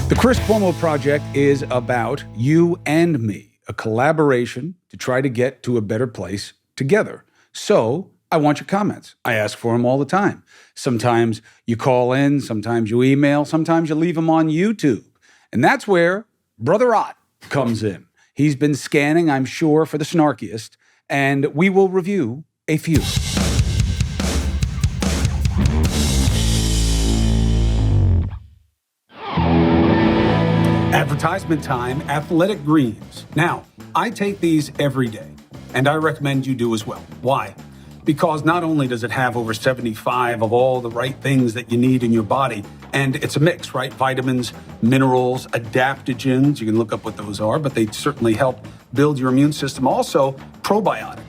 The Chris Cuomo Project is about you and me, a collaboration to try to get to a better place together. So I want your comments. I ask for them all the time. Sometimes you call in, sometimes you email, sometimes you leave them on YouTube. And that's where Brother Ott comes in. He's been scanning, I'm sure, for the snarkiest, and we will review a few. Advertisement time, Athletic Greens. Now, I take these every day, and I recommend you do as well. Why? Because not only does it have over 75 of all the right things that you need in your body, and it's a mix, right? Vitamins, minerals, adaptogens. You can look up what those are, but they certainly help build your immune system. Also, probiotic.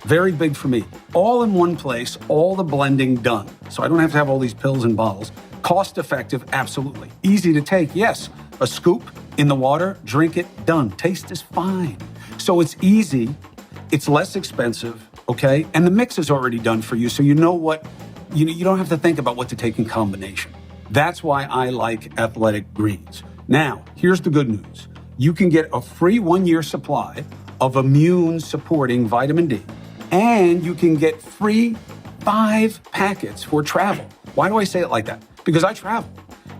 Very big for me. All in one place, all the blending done. So I don't have to have all these pills and bottles. Cost effective, absolutely. Easy to take, yes. A scoop in the water, drink it, done. Taste is fine. So it's easy, it's less expensive, okay? And the mix is already done for you, so you know what, you don't have to think about what to take in combination. That's why I like Athletic Greens. Now, here's the good news. You can get a free 1-year supply of immune-supporting vitamin D, and you can get free 5 packets for travel. Why do I say it like that? Because I travel.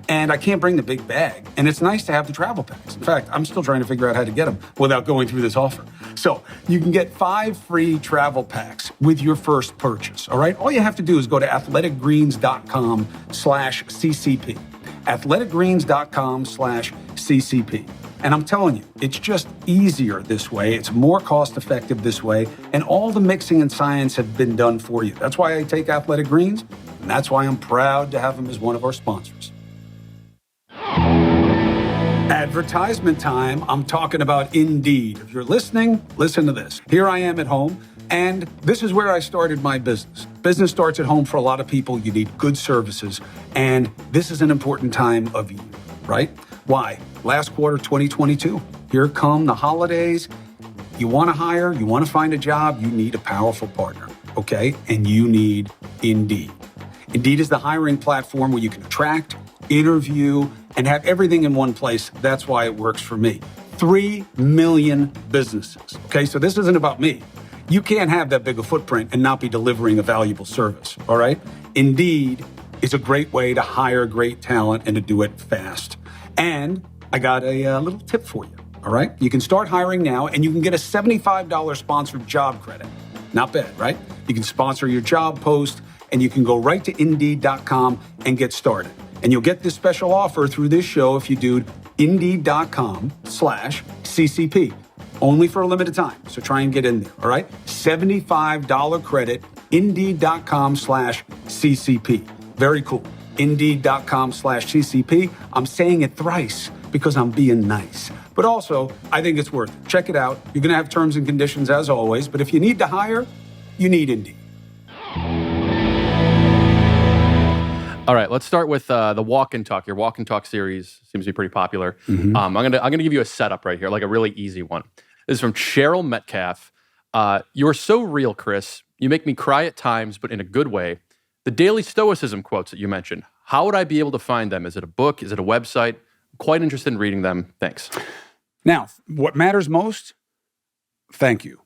And I can't bring the big bag. And it's nice to have the travel packs. In fact, I'm still trying to figure out how to get them without going through this offer. So you can get 5 free travel packs with your first purchase, all right? All you have to do is go to athleticgreens.com/CCP. athleticgreens.com/CCP. And I'm telling you, it's just easier this way. It's more cost effective this way. And all the mixing and science have been done for you. That's why I take Athletic Greens. And that's why I'm proud to have them as one of our sponsors. Advertisement time. I'm talking about Indeed. If you're listening, listen to this. Here I am at home, and this is where I started my business. Business starts at home for a lot of people. You need good services, and this is an important time of year, right? Why? Last quarter, 2022. Here come the holidays. You want to hire, you want to find a job, you need a powerful partner, okay? And you need Indeed. Indeed is the hiring platform where you can attract, interview, and have everything in one place. That's why it works for me. 3 million businesses. Okay, so this isn't about me. You can't have that big a footprint and not be delivering a valuable service, all right? Indeed is a great way to hire great talent and to do it fast. And I got a little tip for you, all right? You can start hiring now and you can get a $75 sponsored job credit. Not bad, right? You can sponsor your job post and you can go right to Indeed.com and get started. And you'll get this special offer through this show if you do Indeed.com/CCP. Only for a limited time. So try and get in there, all right? $75 credit, Indeed.com/CCP. Very cool. Indeed.com/CCP. I'm saying it thrice because I'm being nice. But also, I think it's worth it. Check it out. You're going to have terms and conditions as always. But if you need to hire, you need Indeed. All right, let's start with the Walk and Talk. Your Walk and Talk series seems to be pretty popular. Mm-hmm. I'm gonna give you a setup right here, like a really easy one. This is from Cheryl Metcalf. You're so real, Chris. You make me cry at times, but in a good way. The daily Stoicism quotes that you mentioned, how would I be able to find them? Is it a book? Is it a website? I'm quite interested in reading them. Thanks. Now, what matters most? Thank you.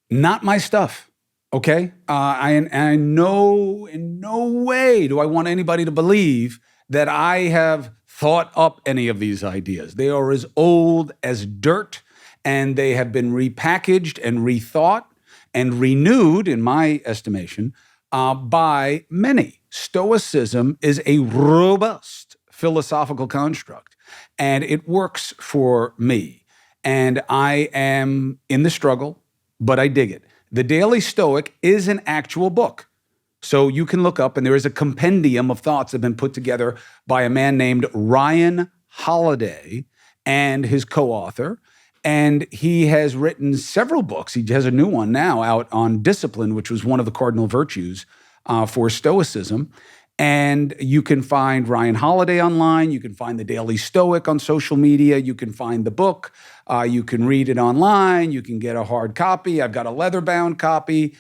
Not my stuff. Okay, I know in no way do I want anybody to believe that I have thought up any of these ideas. They are as old as dirt, and they have been repackaged and rethought and renewed, in my estimation, by many. Stoicism is a robust philosophical construct, and it works for me. And I am in the struggle, but I dig it. The Daily Stoic is an actual book. So you can look up, and there is a compendium of thoughts that have been put together by a man named Ryan Holiday and his co-author. And he has written several books. He has a new one now out on discipline, which was one of the cardinal virtues for Stoicism. And you can find Ryan Holiday online. You can find the Daily Stoic on social media. You can find the book. You can read it online. You can get a hard copy. I've got a leather-bound copy.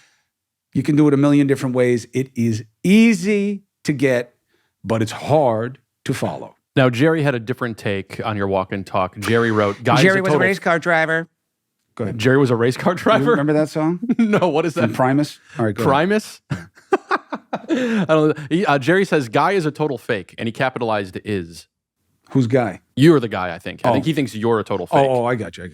You can do it a million different ways. It is easy to get, but it's hard to follow. Now, Jerry had a different take on your walk and talk. Jerry wrote, "Guy Jerry is a was a total." race car driver. Go ahead. Jerry was a race car You driver. remember that song? No, what is that? From Primus? All right, go ahead. Primus. I don't know. Jerry says, "Guy is a total fake," and he capitalized "is." Who's Guy? You're the guy, I think. I Oh. think he thinks you're a total fake. Oh, I got you.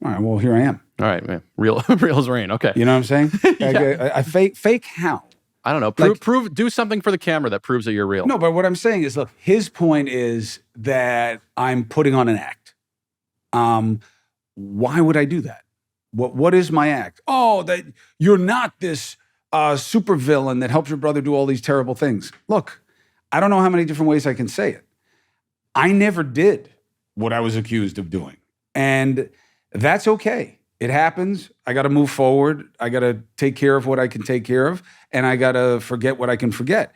All right, well, here I am. All right, man. Real as rain. Okay. You know what I'm saying? Yeah. I fake how? I don't know. Do something for the camera that proves that you're real. No, but what I'm saying is, look, his point is that I'm putting on an act. Why would I do that? What is my act? Oh, that you're not this super villain that helps your brother do all these terrible things. Look, I don't know how many different ways I can say it. I never did what I was accused of doing. And that's okay. It happens. I got to move forward. I got to take care of what I can take care of. And I got to forget what I can forget.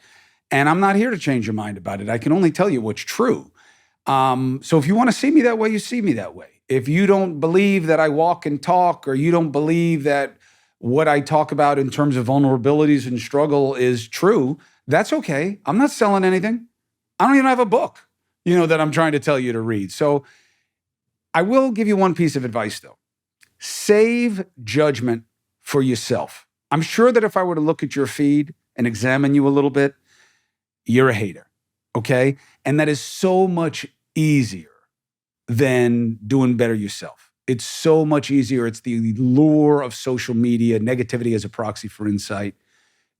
And I'm not here to change your mind about it. I can only tell you what's true. So if you want to see me that way, you see me that way. If you don't believe that I walk and talk, or you don't believe that what I talk about in terms of vulnerabilities and struggle is true, that's okay. I'm not selling anything. I don't even have a book, that I'm trying to tell you to read. So I will give you one piece of advice, though. Save judgment for yourself. I'm sure that if I were to look at your feed and examine you a little bit, you're a hater, okay? And that is so much easier than doing better yourself. It's so much easier. It's the lure of social media, negativity as a proxy for insight.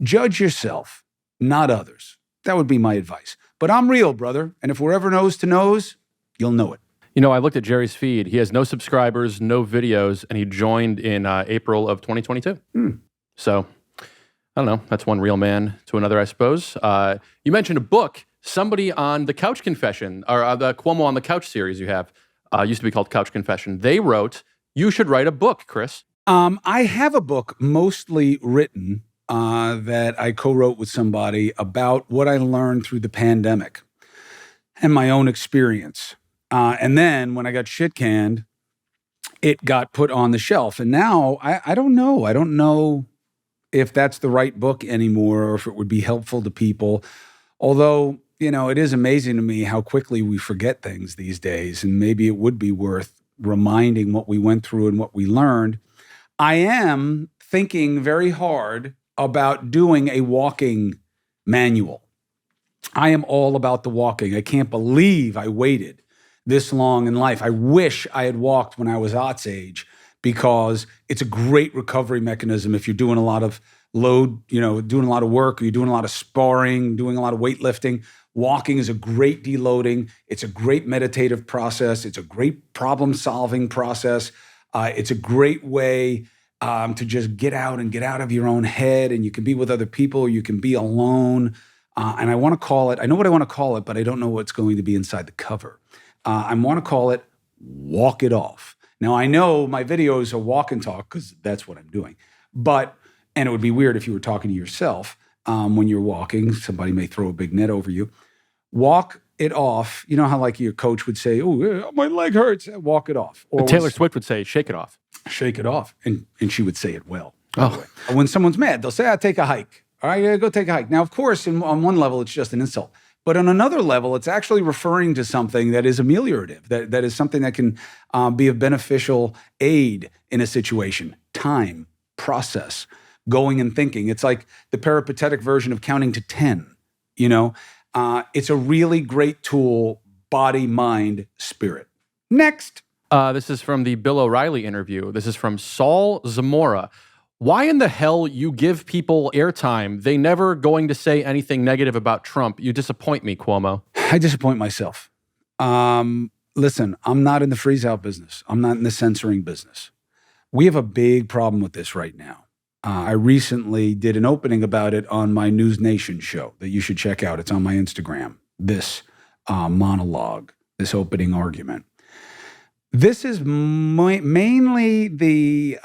Judge yourself, not others. That would be my advice. But I'm real, brother. And if we're ever nose to nose, you'll know it. I looked at Jerry's feed. He has no subscribers, no videos, and he joined in April of 2022. So, I don't know. That's one real man to another, I suppose. You mentioned a book. Somebody on the Couch Confession, or the Cuomo on the Couch series you have, used to be called Couch Confession. They wrote, "You should write a book, Chris." I have a book mostly written that I co-wrote with somebody about what I learned through the pandemic and my own experience. And then when I got shit canned, it got put on the shelf. And now I don't know. I don't know if that's the right book anymore, or if it would be helpful to people. Although, it is amazing to me how quickly we forget things these days. And maybe it would be worth reminding what we went through and what we learned. I am thinking very hard about doing a walking manual. I am all about the walking. I can't believe I waited this long in life. I wish I had walked when I was Ott's age, because it's a great recovery mechanism if you're doing a lot of load, doing a lot of work, or you're doing a lot of sparring, doing a lot of weightlifting. Walking is a great deloading. It's a great meditative process. It's a great problem-solving process. It's a great way to just get out of your own head, and you can be with other people, or you can be alone. And I know what I want to call it, but I don't know what's going to be inside the cover. I want to call it Walk It Off. Now, I know my videos are walk and talk, because that's what I'm doing. And it would be weird if you were talking to yourself when you're walking. Somebody may throw a big net over you. Walk it off. You know how like your coach would say, "Oh, my leg hurts." Walk it off. Or Taylor Swift would say, "Shake it off." Shake it off. And she would say it well. Oh. When someone's mad, they'll say, take a hike. All right, go take a hike. Now, of course, on one level, it's just an insult. But on another level, it's actually referring to something that is ameliorative, that is something that can be a beneficial aid in a situation. Time, process, going and thinking. It's like the peripatetic version of counting to 10, It's a really great tool, body, mind, spirit. Next. This is from the Bill O'Reilly interview. This is from Saul Zamora. "Why in the hell you give people airtime? They never going to say anything negative about Trump. You disappoint me, Cuomo." I disappoint myself. Listen, I'm not in the freeze-out business. I'm not in the censoring business. We have a big problem with this right now. I recently did an opening about it on my News Nation show that you should check out. It's on my Instagram, this monologue, this opening argument. This is mainly the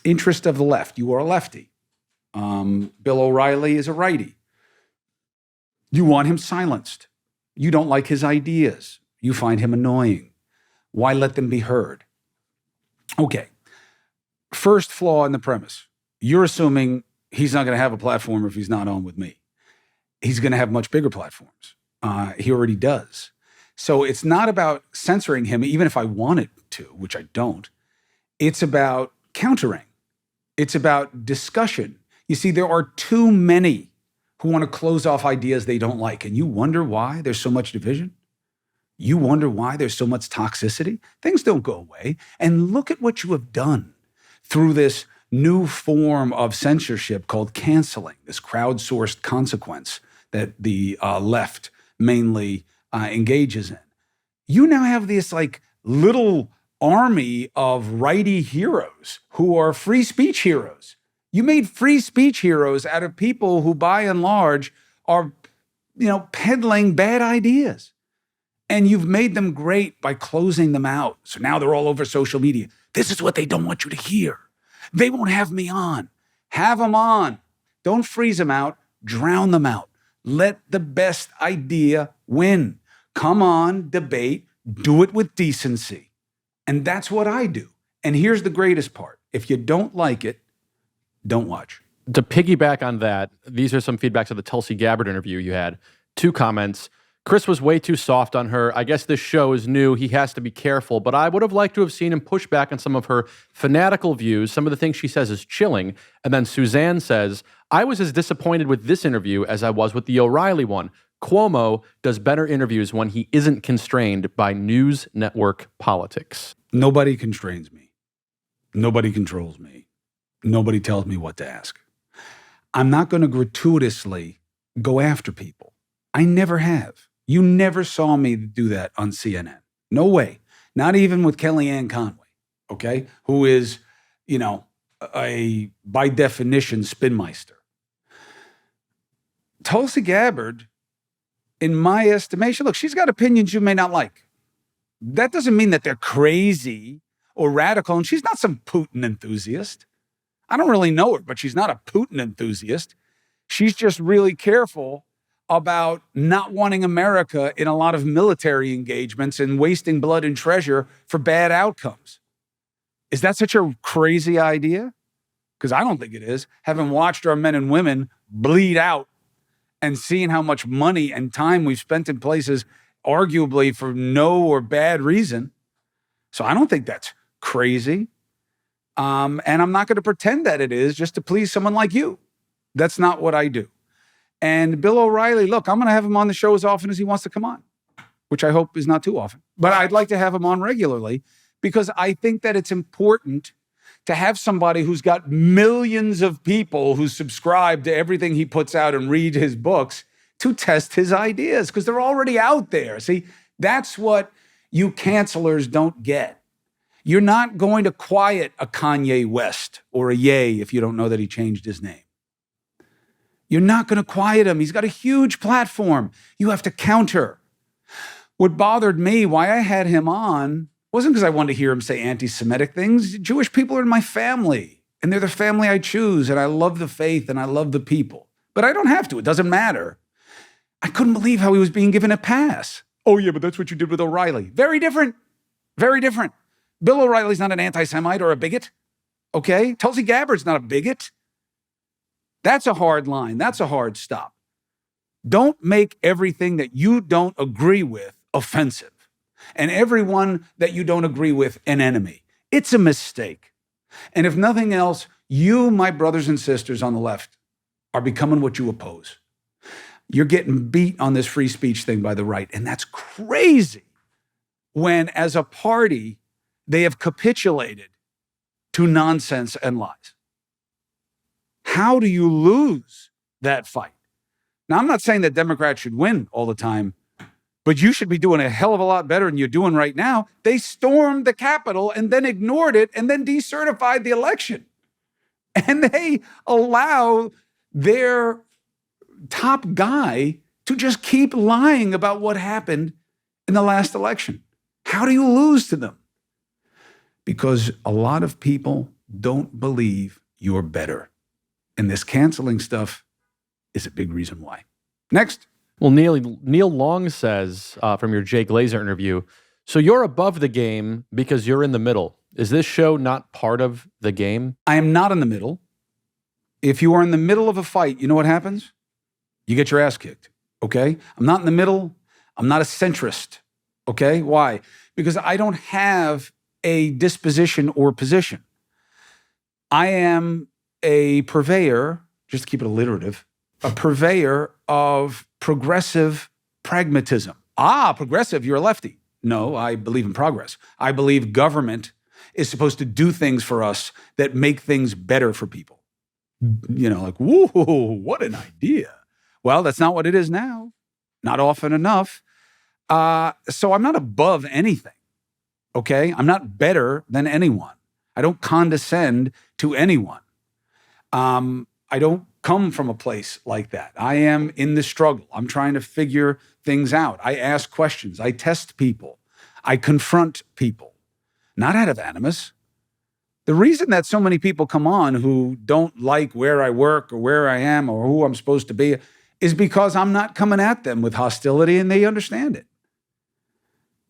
interest of the left. You are a lefty. Bill O'Reilly is a righty. You want him silenced. You don't like his ideas. You find him annoying. Why let them be heard? Okay. First flaw in the premise. You're assuming he's not going to have a platform if he's not on with me. He's going to have much bigger platforms. He already does. So it's not about censoring him, even if I wanted to, which I don't. It's about countering. It's about discussion. You see, there are too many who want to close off ideas they don't like. And you wonder why there's so much division? You wonder why there's so much toxicity? Things don't go away. And look at what you have done through this new form of censorship called canceling, this crowdsourced consequence that the left mainly engages in. You now have this like little army of righty heroes who are free speech heroes. You made free speech heroes out of people who, by and large, are, peddling bad ideas. And you've made them great by closing them out. So now they're all over social media. This is what they don't want you to hear. They won't have me on. Have them on. Don't freeze them out. Drown them out. Let the best idea win. Come on, debate. Do it with decency. And that's what I do. And here's the greatest part. If you don't like it, don't watch. To piggyback on that, these are some feedbacks of the Tulsi Gabbard interview you had. 2 comments. Chris was way too soft on her. I guess this show is new. He has to be careful, but I would have liked to have seen him push back on some of her fanatical views. Some of the things she says is chilling. And then Suzanne says, I was as disappointed with this interview as I was with the O'Reilly one. Cuomo does better interviews when he isn't constrained by news network politics. Nobody constrains me. Nobody controls me. Nobody tells me what to ask. I'm not going to gratuitously go after people. I never have. You never saw me do that on CNN. No way. Not even with Kellyanne Conway, okay? Who is, a, by definition, spinmeister. Tulsi Gabbard, in my estimation, look, she's got opinions you may not like. That doesn't mean that they're crazy or radical, and she's not some Putin enthusiast. I don't really know her, but she's not a Putin enthusiast. She's just really careful about not wanting America in a lot of military engagements and wasting blood and treasure for bad outcomes. Is that such a crazy idea? Because I don't think it is. Having watched our men and women bleed out and seeing how much money and time we've spent in places arguably for no or bad reason. So I don't think that's crazy. And I'm not going to pretend that it is just to please someone like you. That's not what I do. And Bill O'Reilly, look, I'm going to have him on the show as often as he wants to come on, which I hope is not too often. But I'd like to have him on regularly because I think that it's important to have somebody who's got millions of people who subscribe to everything he puts out and read his books to test his ideas because they're already out there. See, that's what you cancelers don't get. You're not going to quiet a Kanye West or a Ye if you don't know that he changed his name. You're not going to quiet him. He's got a huge platform. You have to counter. What bothered me, why I had him on, wasn't because I wanted to hear him say anti-Semitic things. Jewish people are in my family, and they're the family I choose, and I love the faith, and I love the people. But I don't have to. It doesn't matter. I couldn't believe how he was being given a pass. Oh, yeah, but that's what you did with O'Reilly. Very different. Very different. Bill O'Reilly's not an anti-Semite or a bigot, okay? Tulsi Gabbard's not a bigot. That's a hard line. That's a hard stop. Don't make everything that you don't agree with offensive and everyone that you don't agree with an enemy. It's a mistake. And if nothing else, you, my brothers and sisters on the left, are becoming what you oppose. You're getting beat on this free speech thing by the right. And that's crazy when, as a party, they have capitulated to nonsense and lies. How do you lose that fight? Now, I'm not saying that Democrats should win all the time, but you should be doing a hell of a lot better than you're doing right now. They stormed the Capitol and then ignored it and then decertified the election. And they allow their top guy to just keep lying about what happened in the last election. How do you lose to them? Because a lot of people don't believe you're better. And this canceling stuff is a big reason why. Next. Well, Neil Long says from your Jay Glazer interview, so you're above the game because you're in the middle. Is this show not part of the game? I am not in the middle. If you are in the middle of a fight, you know what happens? You get your ass kicked. okay? I'm not in the middle. I'm not a centrist, okay? Why? Because I don't have a disposition or position. I am a purveyor, just to keep it alliterative, a purveyor of progressive pragmatism. Progressive, you're a lefty. No, I believe in progress. I believe government is supposed to do things for us that make things better for people. Like, whoa, what an idea. Well, that's not what it is now. Not often enough. So I'm not above anything, okay? I'm not better than anyone. I don't condescend to anyone. I don't come from a place like that. I am in the struggle. I'm trying to figure things out. I ask questions. I test people. I confront people, not out of animus. The reason that so many people come on who don't like where I work or where I am or who I'm supposed to be is because I'm not coming at them with hostility and they understand it.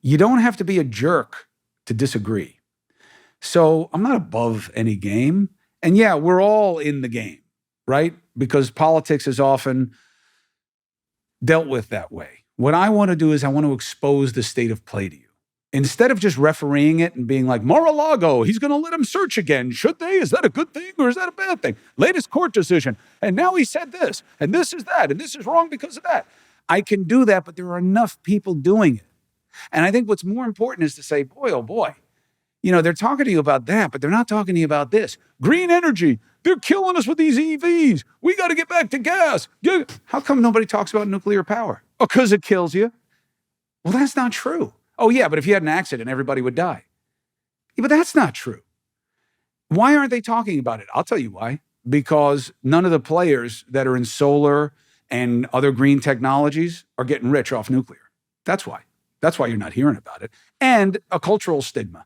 You don't have to be a jerk to disagree. So I'm not above any game. And yeah, we're all in the game, right? Because politics is often dealt with that way. What I want to do is I want to expose the state of play to you. Instead of just refereeing it and being like, Mar-a-Lago, he's going to let him search again. Should they? Is that a good thing or is that a bad thing? Latest court decision. And now he said this, and this is that, and this is wrong because of that. I can do that, but there are enough people doing it. And I think what's more important is to say, boy, oh boy, they're talking to you about that, but they're not talking to you about this. Green energy, they're killing us with these EVs. We got to get back to gas. How come nobody talks about nuclear power? Oh, because it kills you. Well, that's not true. Oh, yeah, but if you had an accident, everybody would die. Yeah, but that's not true. Why aren't they talking about it? I'll tell you why. Because none of the players that are in solar and other green technologies are getting rich off nuclear. That's why. That's why you're not hearing about it. And a cultural stigma.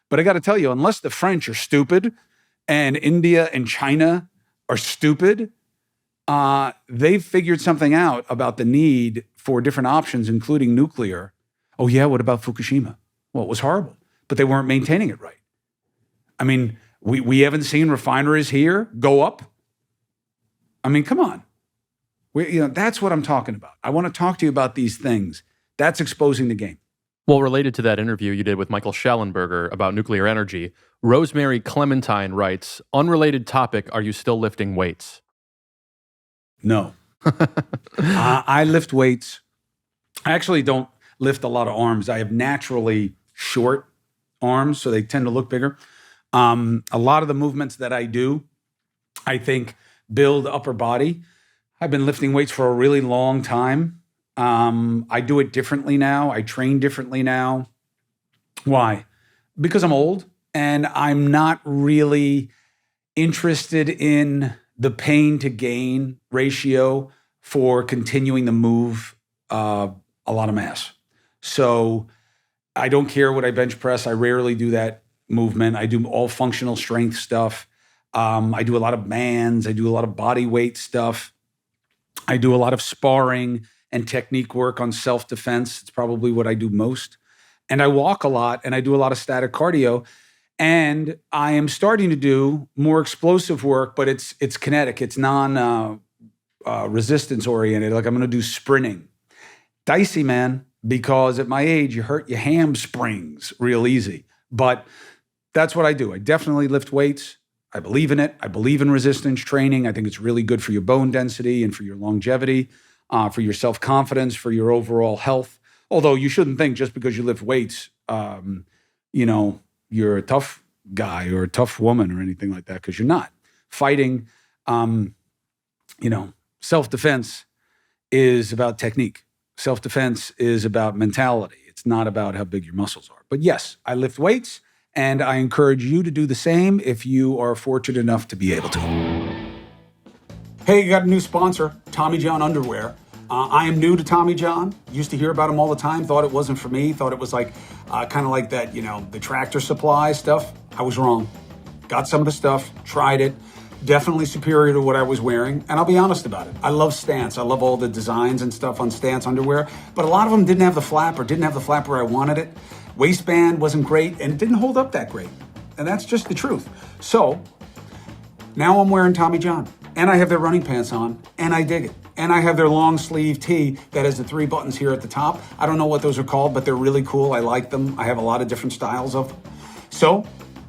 But I got to tell you, unless the French are stupid and India and China are stupid, they've figured something out about the need for different options, including nuclear. Oh, yeah, what about Fukushima? Well, it was horrible, but they weren't maintaining it right. I mean, we haven't seen refineries here go up. I mean, come on. That's what I'm talking about. I want to talk to you about these things. That's exposing the game. Well, related to that interview you did with Michael Schellenberger about nuclear energy, Rosemary Clementine writes, unrelated topic, are you still lifting weights? No. I lift weights. I actually don't lift a lot of arms. I have naturally short arms, so they tend to look bigger. A lot of the movements that I do, I think, build upper body. I've been lifting weights for a really long time. I do it differently now. I train differently now. Why? Because I'm old and I'm not really interested in the pain to gain ratio for continuing to move a lot of mass. So I don't care what I bench press. I rarely do that movement. I do all functional strength stuff. I do a lot of bands. I do a lot of body weight stuff. I do a lot of sparring and technique work on self-defense. It's probably what I do most. And I walk a lot and I do a lot of static cardio. And I am starting to do more explosive work, but it's kinetic. It's non-resistance oriented. Like I'm going to do sprinting. Dicey, man, because at my age, you hurt your hamstrings real easy. But that's what I do. I definitely lift weights. I believe in it. I believe in resistance training. I think it's really good for your bone density and for your longevity. For your self-confidence, for your overall health. Although you shouldn't think just because you lift weights, you're a tough guy or a tough woman or anything like that, because you're not. Fighting, self-defense is about technique. Self-defense is about mentality. It's not about how big your muscles are. But yes, I lift weights, and I encourage you to do the same if you are fortunate enough to be able to. Hey, you got a new sponsor, Tommy John Underwear. I am new to Tommy John. Used to hear about him all the time. Thought it wasn't for me. Thought it was like kind of like that, the Tractor Supply stuff. I was wrong. Got some of the stuff, tried it. Definitely superior to what I was wearing. And I'll be honest about it. I love Stance. I love all the designs and stuff on Stance underwear. But a lot of them didn't have the flap or didn't have the flap where I wanted it. Waistband wasn't great and it didn't hold up that great. And that's just the truth. So now I'm wearing Tommy John. And I have their running pants on, and I dig it. And I have their long sleeve tee that has the 3 buttons here at the top. I don't know what those are called, but they're really cool. I like them. I have a lot of different styles of them. So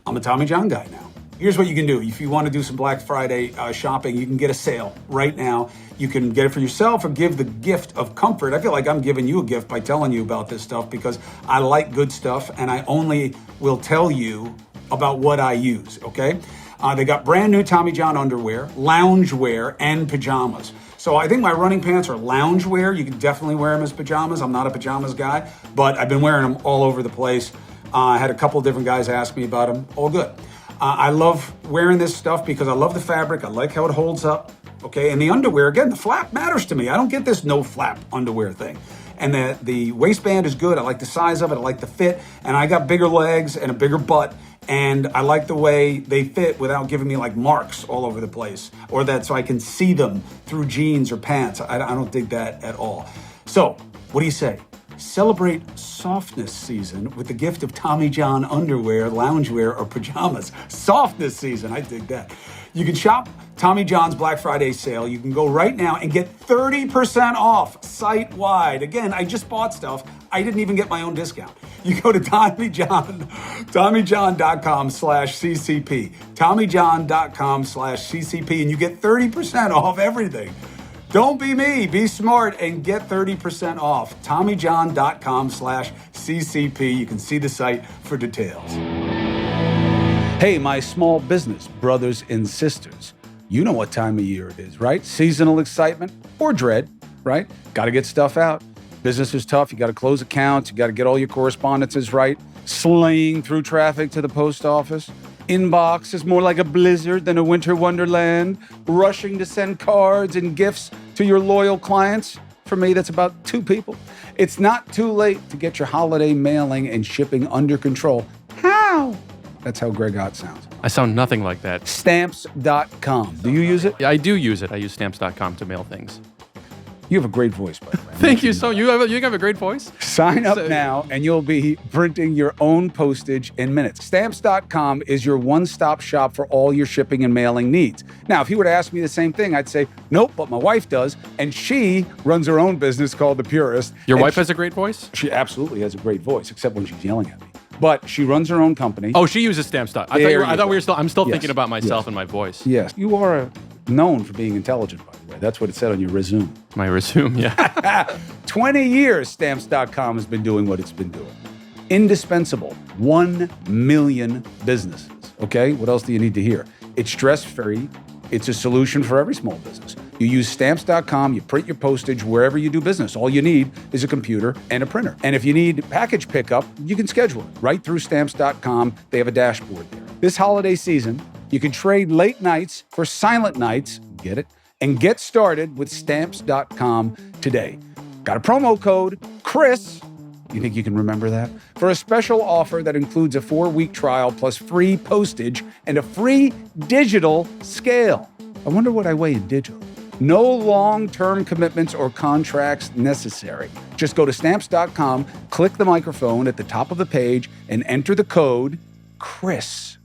I'm a Tommy John guy now. Here's what you can do. If you want to do some Black Friday shopping, you can get a sale right now. You can get it for yourself or give the gift of comfort. I feel like I'm giving you a gift by telling you about this stuff because I like good stuff and I only will tell you about what I use, okay? They got brand new Tommy John underwear, loungewear, and pajamas. So I think my running pants are loungewear. You can definitely wear them as pajamas. I'm not a pajamas guy, but I've been wearing them all over the place. I had a couple different guys ask me about them. All good. I love wearing this stuff because I love the fabric. I like how it holds up. Okay, and the underwear, again, the flap matters to me. I don't get this no flap underwear thing. And the waistband is good. I like the size of it. I like the fit. And I got bigger legs and a bigger butt. And I like the way they fit without giving me like marks all over the place. Or that so I can see them through jeans or pants. I don't dig that at all. So, what do you say? Celebrate softness season with the gift of Tommy John underwear, loungewear, or pajamas. Softness season, I dig that. You can shop Tommy John's Black Friday sale. You can go right now and get 30% off site-wide. Again, I just bought stuff. I didn't even get my own discount. You go to TommyJohn.com/CCP, TommyJohn.com/CCP, and you get 30% off everything. Don't be me, be smart and get 30% off. TommyJohn.com/CCP. You can see the site for details. Hey, my small business brothers and sisters. You know what time of year it is, right? Seasonal excitement or dread, right? Got to get stuff out. Business is tough. You got to close accounts. You got to get all your correspondences right. Slaying through traffic to the post office. Inbox is more like a blizzard than a winter wonderland. Rushing to send cards and gifts to your loyal clients. For me, that's about 2 people. It's not too late to get your holiday mailing and shipping under control. How? That's how Greg Ott sounds. I sound nothing like that. Stamps.com. Do you use it? Yeah, I do use it. I use stamps.com to mail things. You have a great voice, by the way. Thank you. So you have a great voice. Sign up now and you'll be printing your own postage in minutes. Stamps.com is your one-stop shop for all your shipping and mailing needs. Now, if you were to ask me the same thing, I'd say, nope, but my wife does. And she runs her own business called The Purist. Your wife has a great voice? She absolutely has a great voice, except when she's yelling at me. But she runs her own company. Oh, she uses stamps.com. I'm still thinking about myself and my voice. Yes. You are known for being intelligent, by the way. That's what it said on your resume. My resume, yeah. 20 years Stamps.com has been doing what it's been doing. Indispensable. 1 million businesses. Okay? What else do you need to hear? It's stress-free. It's a solution for every small business. You use Stamps.com, you print your postage wherever you do business. All you need is a computer and a printer. And if you need package pickup, you can schedule it right through Stamps.com. They have a dashboard there. This holiday season, you can trade late nights for silent nights, get it? And get started with Stamps.com today. Got a promo code, Chris. You think you can remember that? For a special offer that includes a 4-week trial plus free postage and a free digital scale. I wonder what I weigh in digital. No long-term commitments or contracts necessary. Just go to Stamps.com, click the microphone at the top of the page, and enter the code CHRIS.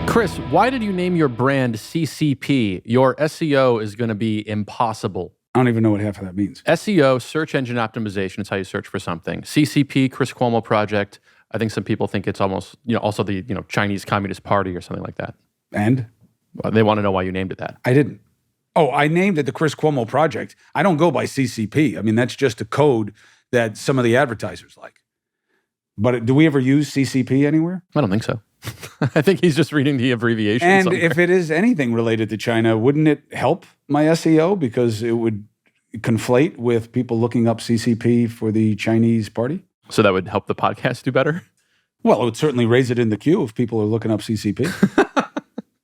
Chris, why did you name your brand CCP? Your SEO is going to be impossible. I don't even know what half of that means. SEO, search engine optimization, is how you search for something. CCP, Chris Cuomo Project. I think some people think it's almost, also the, Chinese Communist Party or something like that. And? Well, they want to know why you named it that. I didn't. Oh, I named it the Chris Cuomo Project. I don't go by CCP. I mean, that's just a code that some of the advertisers like. But do we ever use CCP anywhere? I don't think so. I think he's just reading the abbreviation And somewhere. if it is anything related to China, wouldn't it help my SEO? Because it would conflate with people looking up CCP for the Chinese party? So that would help the podcast do better? Well, it would certainly raise it in the queue if people are looking up CCP.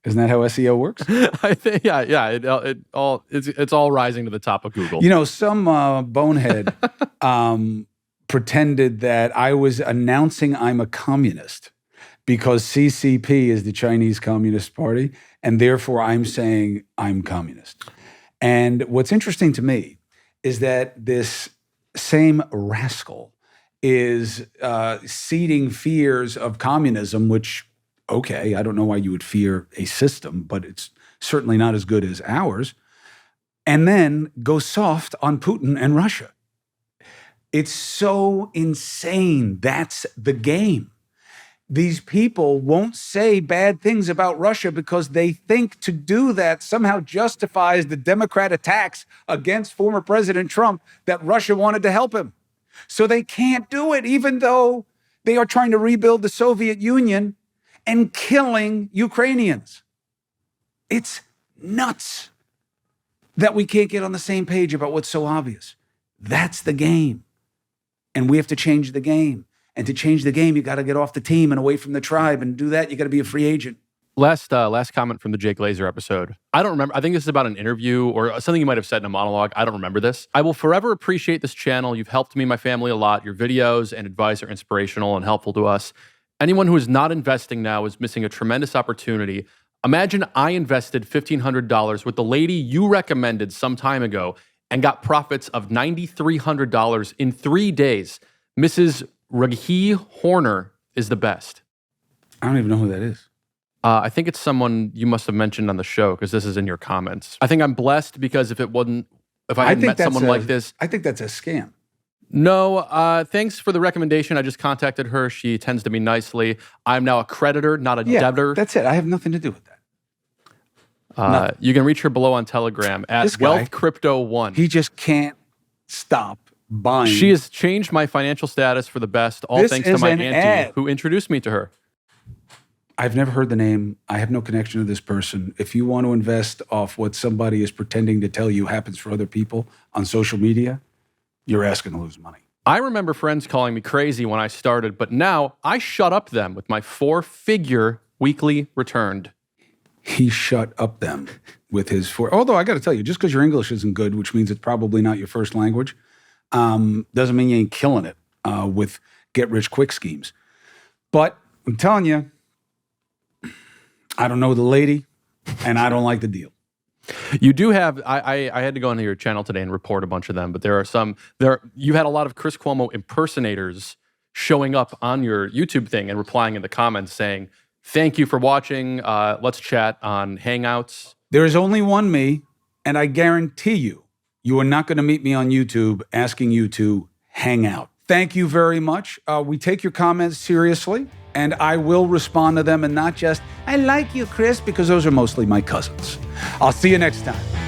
Isn't that how SEO works? I think, yeah. It's all rising to the top of Google. Some bonehead pretended that I was announcing I'm a communist because CCP is the Chinese Communist Party, and therefore I'm saying I'm communist. And what's interesting to me is that this same rascal is seeding fears of communism, which okay, I don't know why you would fear a system, but it's certainly not as good as ours. And then go soft on Putin and Russia. It's so insane. That's the game. These people won't say bad things about Russia because they think to do that somehow justifies the Democrat attacks against former President Trump that Russia wanted to help him. So they can't do it, even though they are trying to rebuild the Soviet Union and killing Ukrainians. It's nuts that we can't get on the same page about what's so obvious. That's the game. And we have to change the game. And to change the game, you got to get off the team and away from the tribe. And to do that, you got to be a free agent. Last comment from the Jake Laser episode. I don't remember. I think this is about an interview or something you might have said in a monologue. I don't remember this. I will forever appreciate this channel. You've helped me and my family a lot. Your videos and advice are inspirational and helpful to us. Anyone who is not investing now is missing a tremendous opportunity. Imagine I invested $1,500 with the lady you recommended some time ago and got profits of $9,300 in 3 days. Mrs. Raghi Horner is the best. I don't even know who that is. I think it's someone you must have mentioned on the show because this is in your comments. I think I'm blessed because if I hadn't met someone like this. I think that's a scam. No, thanks for the recommendation. I just contacted her. She tends to me nicely. I'm now a creditor, not a debtor. That's it. I have nothing to do with that. You can reach her below on Telegram at WealthCrypto1. He just can't stop buying. She has changed my financial status for the best, all thanks to my auntie who introduced me to her. I've never heard the name. I have no connection to this person. If you want to invest off what somebody is pretending to tell you happens for other people on social media, you're asking to lose money. I remember friends calling me crazy when I started, but now I shut up them with my 4-figure weekly returned. He shut up them with his although I got to tell you, just because your English isn't good, which means it's probably not your first language, doesn't mean you ain't killing it with get-rich-quick schemes. But I'm telling you, I don't know the lady, and I don't like the deal. You do have, I had to go into your channel today and report a bunch of them, but you had a lot of Chris Cuomo impersonators showing up on your YouTube thing and replying in the comments saying, thank you for watching, let's chat on Hangouts. There is only one me, and I guarantee you are not going to meet me on YouTube asking you to hang out. Thank you very much. We take your comments seriously, and I will respond to them and not just, I like you, Chris, because those are mostly my cousins. I'll see you next time.